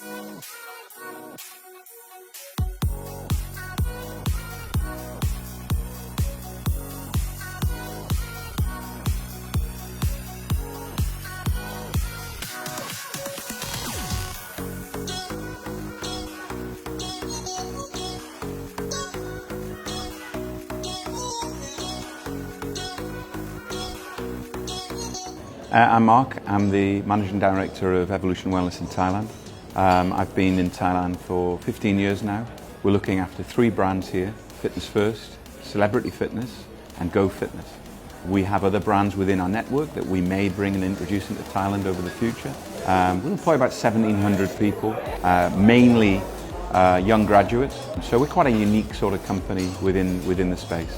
I'm Mark. I'm the Managing Director of Evolution Wellness in Thailand. I've been in Thailand for 15 years now. We're looking after 3 brands here: Fitness First, Celebrity Fitness and Go Fitness. We have other brands within our network that we may bring and introduce into Thailand over the future. We employ about 1,700 people, mainly young graduates. So we're quite a unique sort of company within the space.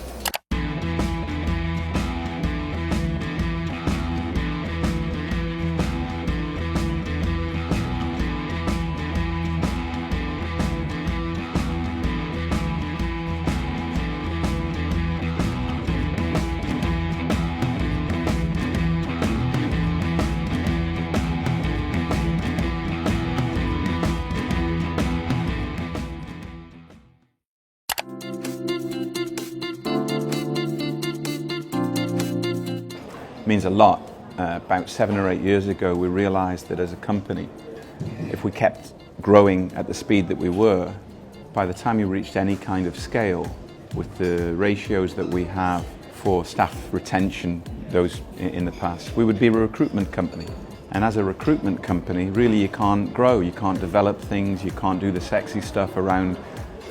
Means a lot. About 7 or 8 years ago, we realized that as a company, if we kept growing at the speed that we were, by the time you reached any kind of scale, with the ratios that we have for staff retention, those in the past, we would be a recruitment company. And as a recruitment company, really you can't grow, you can't develop things, you can't do the sexy stuff around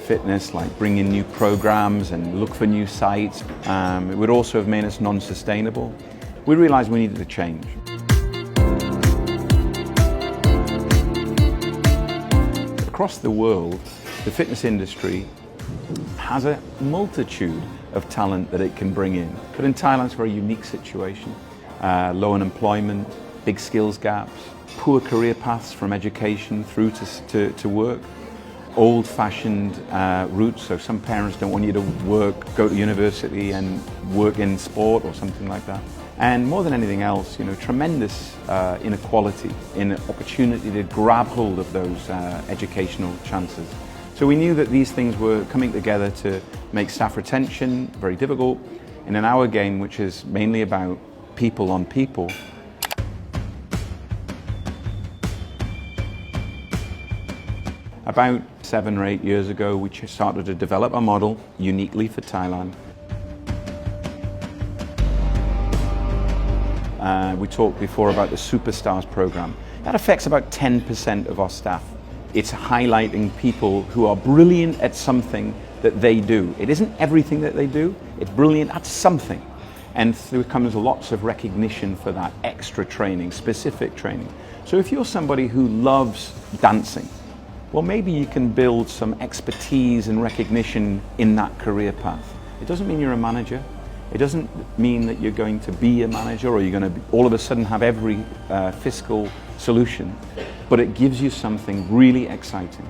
fitness, like bring in new programs and look for new sites. It would also have made us non-sustainable. We realized we needed to change. Across the world, the fitness industry has a multitude of talent that it can bring in. But in Thailand, it's a very unique situation. Low unemployment, big skills gaps, poor career paths from education through to work, old-fashioned routes, so some parents don't want you to go to university and work in sport or something like that. And more than anything else, tremendous inequality in opportunity to grab hold of those educational chances. So we knew that these things were coming together to make staff retention very difficult. And in our game, which is mainly about people on people, about 7 or 8 years ago, we started to develop a model uniquely for Thailand. We talked before about the Superstars program. That affects about 10% of our staff. It's highlighting people who are brilliant at something that they do. It isn't everything that they do, it's brilliant at something. And there comes lots of recognition for that extra training, specific training. So if you're somebody who loves dancing, well, maybe you can build some expertise and recognition in that career path. It doesn't mean you're a manager. It doesn't mean that you're going to be a manager or you're going to all of a sudden have every fiscal solution, but it gives you something really exciting.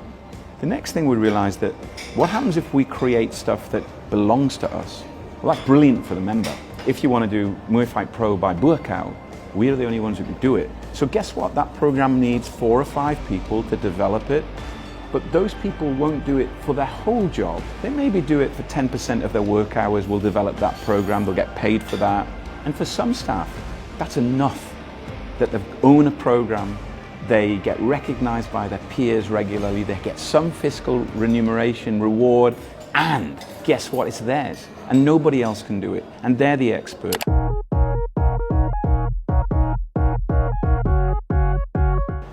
The next thing we realized that what happens if we create stuff that belongs to us? Well, that's brilliant for the member. If you want to do Muay Thai Pro by Burkow, we are the only ones who can do it. So guess what? That program needs 4 or 5 people to develop it. But those people won't do it for their whole job. They maybe do it for 10% of their work hours, will develop that program, they'll get paid for that. And for some staff, that's enough that they own a program, they get recognized by their peers regularly, they get some fiscal remuneration, reward, and guess what? It's theirs. And nobody else can do it. And they're the expert.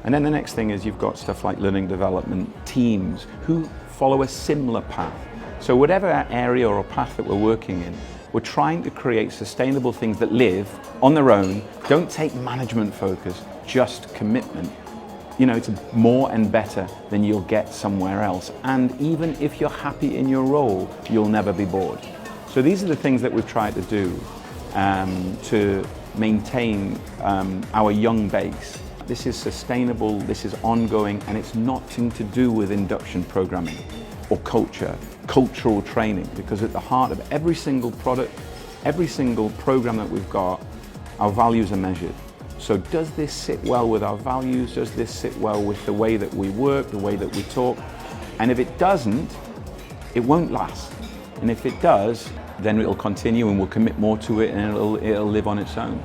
And then the next thing is you've got stuff like learning development teams who follow a similar path. So whatever area or path that we're working in, we're trying to create sustainable things that live on their own, don't take management focus, just commitment. It's more and better than you'll get somewhere else. And even if you're happy in your role, you'll never be bored. So these are the things that we've tried to do to maintain our young base. This is sustainable, this is ongoing, and it's nothing to do with induction programming or cultural training, because at the heart of every single product, every single program that we've got, our values are measured. So does this sit well with our values? Does this sit well with the way that we work, the way that we talk? And if it doesn't, it won't last. And if it does, then it'll continue and we'll commit more to it and it'll live on its own.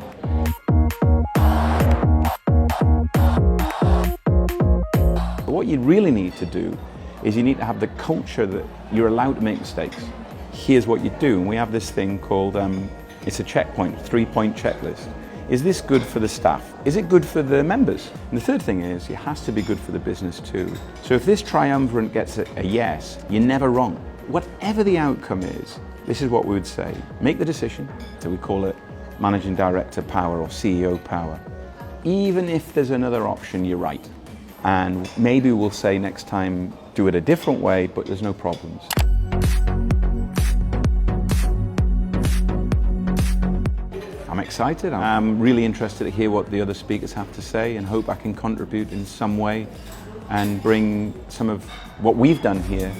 But what you really need to do is you need to have the culture that you're allowed to make mistakes. Here's what you do. And we have this thing called, it's a checkpoint, 3-point checklist. Is this good for the staff? Is it good for the members? And the third thing is, it has to be good for the business too. So if this triumvirate gets a yes, you're never wrong. Whatever the outcome is, this is what we would say. Make the decision. So we call it managing director power or CEO power. Even if there's another option, you're right. And maybe we'll say next time, do it a different way, but there's no problems. I'm excited. I'm really interested to hear what the other speakers have to say and hope I can contribute in some way and bring some of what we've done here